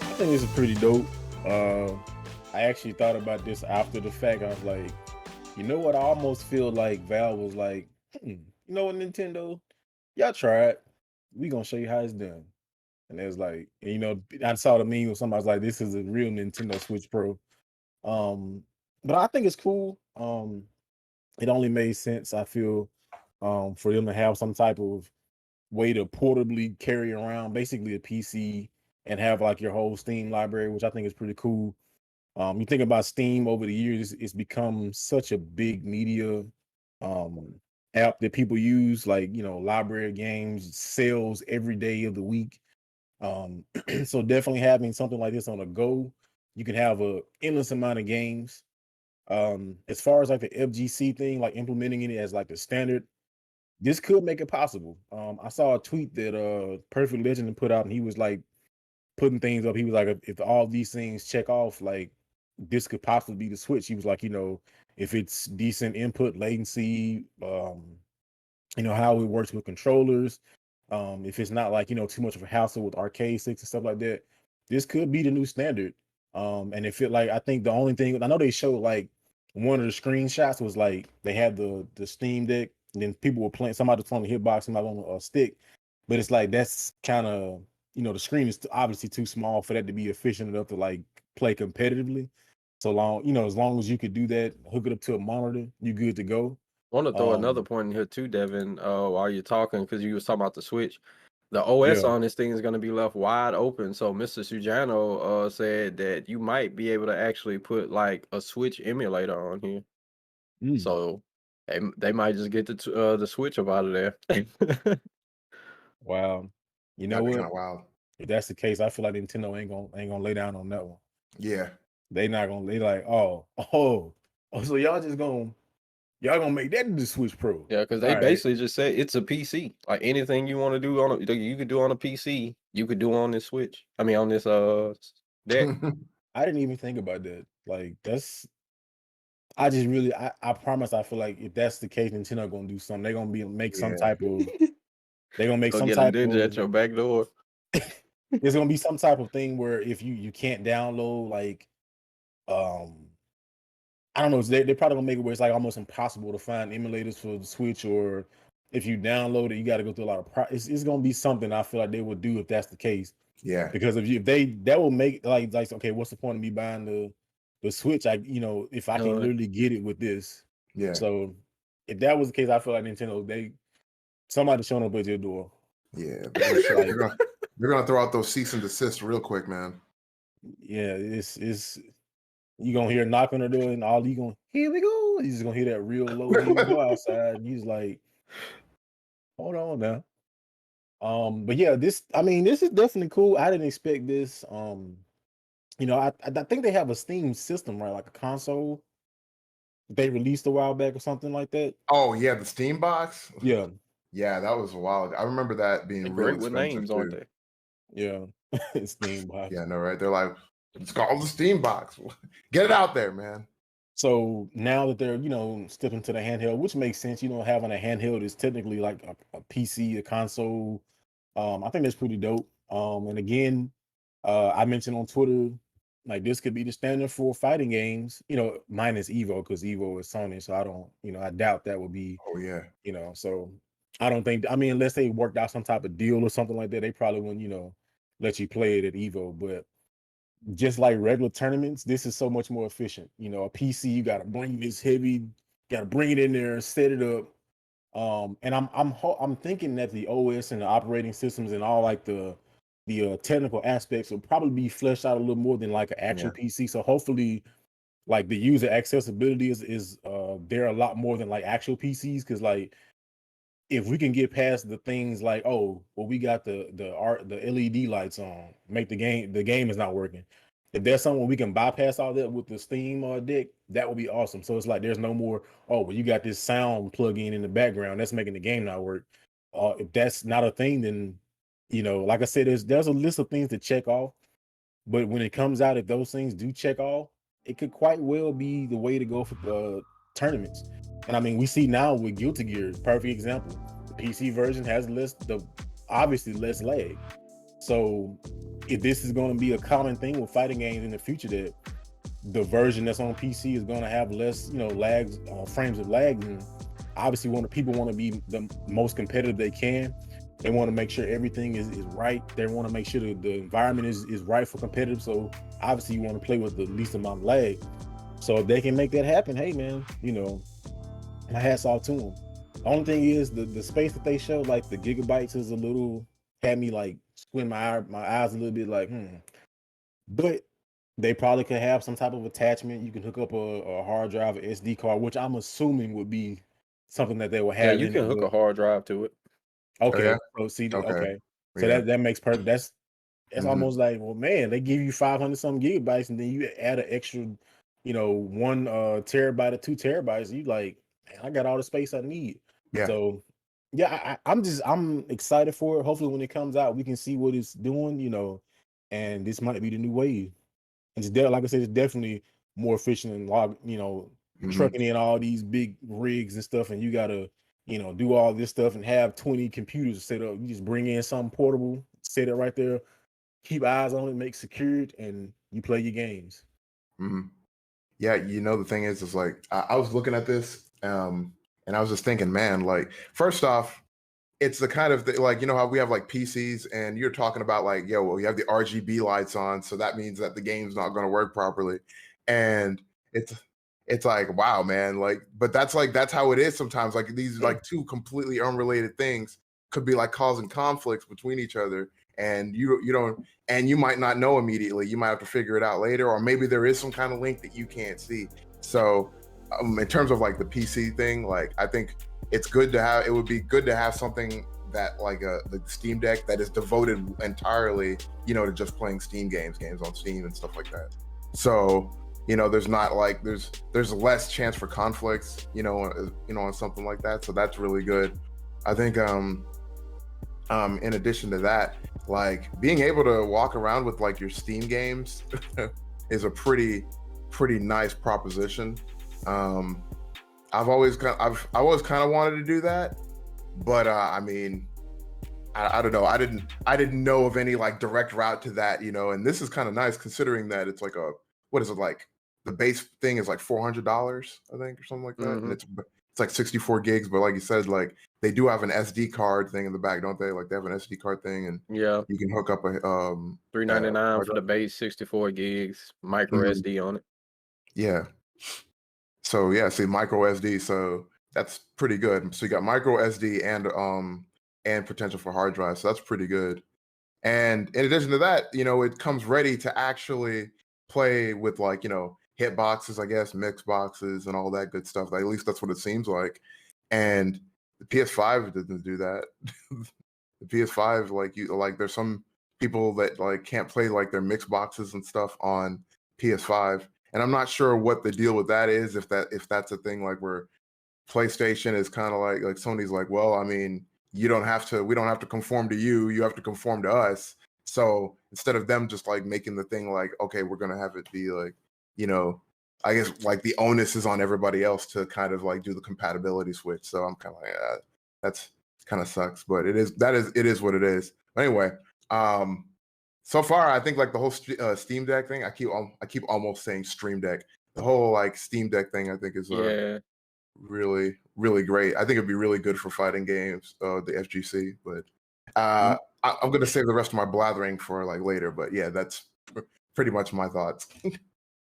I think this is pretty dope. I actually thought about this after the fact. I was like, you know what? I almost feel like Valve was like, you know what, Nintendo, y'all try it. We gonna show you how it's done. And it was like, and, I saw the meme with somebody was like, this is a real Nintendo Switch Pro. But I think it's cool. It only made sense, I feel, for them to have some type of way to portably carry around basically a PC and have like your whole Steam library, which I think is pretty cool. You think about Steam over the years, it's become such a big media um app that people use, like library of games, sales every day of the week. So definitely having something like this on a go, you can have a endless amount of games. As far as like the FGC thing, like implementing it as like the standard, this could make it possible. I saw a tweet that Perfect Legend put out, and he was like putting things up. He was like, if all these things check off, like this could possibly be the Switch. He was like, if it's decent input latency, how it works with controllers, if it's not like too much of a hassle with arcade sticks and stuff like that, this could be the new standard. And it felt like, I think the only thing I know, they showed like one of the screenshots was like they had the Steam Deck, and then people were playing. Somebody was playing the hitbox, somebody on a stick, but it's like that's kind of the screen is obviously too small for that to be efficient enough to like play competitively. So long, as long as you could do that, hook it up to a monitor, you good to go. I want to throw another Um, point in here too, Devin, while you're talking, because you was talking about the Switch. The OS yeah. on this thing is going to be left wide open. So Mr. Sujano said that you might be able to actually put like a Switch emulator on here. Mm. So they might just get the Switch up out of there. Wow. You know That'd be kind what? of wild. If that's the case, I feel like Nintendo ain't gonna lay down on that one. Yeah. They not gonna. They like, oh. So y'all gonna make that the Switch Pro? Yeah, because All they right. basically just said it's a PC. Like anything you want to do on you could do on a PC, you could do on this Switch. I mean, on this deck. I didn't even think about that. Like that's. I just really. I promise. I feel like if that's the case, Nintendo gonna do something. They're gonna make some Yeah. type of. They're gonna make Go some get a type ninja at of. your back door. There's gonna be some type of thing where if you can't download like um I don't know. They're probably gonna make it where it's like almost impossible to find emulators for the Switch, or if you download it, you got to go through a lot of. It's gonna be something I feel like they would do if that's the case. Yeah. Because if that will make like okay, what's the point of me buying the Switch? If I can literally get it with this. Yeah. So if that was the case, I feel like Nintendo somebody showing up at your door. Yeah. They're gonna throw out those cease and desist real quick, man. Yeah, it's you gonna hear a knock on the door, and all you gonna here we go. You just gonna hear that real low. Here we go outside. And he's like, hold on now. But yeah, this is definitely cool. I didn't expect this. I think they have a Steam system, right? Like a console they released a while back or something like that. Oh yeah, the Steam box. Yeah, Yeah, that was wild. I remember that being They're real great with expensive names, too. aren't they? yeah. Steam box. Yeah, no, right? They're like, it's called the Steam box. Get it out there, man. So now that they're stepping to the handheld, which makes sense, having a handheld is technically like a PC, a console. I think that's pretty dope. And again, I mentioned on Twitter, like this could be the standard for fighting games, minus Evo, because Evo is Sony. So I don't, I doubt that would be, Oh yeah. So I don't think, unless they worked out some type of deal or something like that, they probably wouldn't, let you play it at Evo. But just like regular tournaments, this is so much more efficient. A PC, you got to bring this heavy, got to bring it in there, set it up. And I'm thinking that the OS and the operating systems and all like the technical aspects will probably be fleshed out a little more than like an actual PC. So hopefully, like the user accessibility is there a lot more than like actual PCs, because like if we can get past the things like, oh, well, we got the LED lights on, make the game is not working. If there's something we can bypass all that with the Steam deck, that would be awesome. So it's like there's no more, oh, well, you got this sound plug-in in the background that's making the game not work. If that's not a thing, then like I said, there's a list of things to check off. But when it comes out, if those things do check off, it could quite well be the way to go for tournaments. And we see now with Guilty Gear, perfect example. The PC version has a list. The obviously less lag. So if this is going to be a common thing with fighting games in the future, that the version that's on PC is going to have less, lags, frames of lag, and obviously people want to be the most competitive they can. They want to make sure everything is right. They want to make sure the environment is right for competitive. So obviously you want to play with the least amount of lag. So if they can make that happen, hey man, my hats off to them. The only thing is the space that they show, like the gigabytes, is a little, had me like squint my eyes a little bit, like But they probably could have some type of attachment. You can hook up a hard drive, or SD card, which I'm assuming would be something that they will Yeah, have you in can it. hook a But hard drive to it. Oh yeah. okay, so see, Okay. okay, so Yeah. that makes perfect. That's Mhm. almost like, well, man, they give you 500 some gigabytes, and then you add an extra, 1 terabyte or 2 terabytes. You like, man, I got all the space I need. Yeah. So yeah, I'm excited for it. Hopefully, when it comes out, we can see what it's doing. And this might be the new wave. And like I said, it's definitely more efficient than Mhm. trucking in all these big rigs and stuff, and you gotta, do all this stuff and have 20 computers set up. You just bring in something portable, set it right there, keep eyes on it, make secured, and you play your games. Mhm. Yeah, the thing is like I was looking at this, and I was just thinking, man, like first off, it's the kind of like how we have like PCs, and you're talking about like, well, you have the RGB lights on, so that means that the game's not going to work properly, and it's like, wow, man, like, but that's how it is sometimes. Like these like two completely unrelated things could be like causing conflicts between each other, and you don't, and you might not know immediately. You might have to figure it out later, or maybe there is some kind of link that you can't see. So, in terms of like the PC thing, like I think it's good to have. It would be good to have something that like the Steam Deck that is devoted entirely, to just playing Steam games on Steam and stuff like that. So, there's not like there's less chance for conflicts, on something like that. So that's really good. I think in addition to that, like being able to walk around with like your Steam games is a pretty nice proposition. I've always kind of wanted to do that, but I mean, I don't know. I didn't know of any like direct route to that, and this is kind of nice considering that it's like what is it, like the base thing is like $400, I think, or something like that. And it's like 64 gigs, but like you said, like they do have an SD card thing in the back, don't they? Like they have an SD card thing, and Yeah, you can hook up a $399 for the base, 64 gigs, micro SD on it. Yeah. So yeah, see, micro SD, so that's pretty good. So you got micro SD and potential for hard drive, so that's pretty good. And in addition to that, it comes ready to actually play with like, hit boxes, I guess, mix boxes and all that good stuff. At least that's what it seems like. And the PS5 didn't do that. The PS5, like there's some people that like can't play like their mix boxes and stuff on PS5. And I'm not sure what the deal with that is, if that's a thing like where PlayStation is kind of like Sony's like, well, I mean, we don't have to conform to you. You have to conform to us. So instead of them just like making the thing like, okay, we're gonna have it be like, I guess like the onus is on everybody else to kind of like do the compatibility switch. So I'm kind of like, that's kind of sucks, but it is what it is. But anyway, so far I think like the whole Steam Deck thing, I keep almost saying Stream Deck. The whole like Steam Deck thing, I think is really, really great. I think it'd be really good for fighting games, the FGC. But I'm going to save the rest of my blathering for like later. But yeah, that's pretty much my thoughts.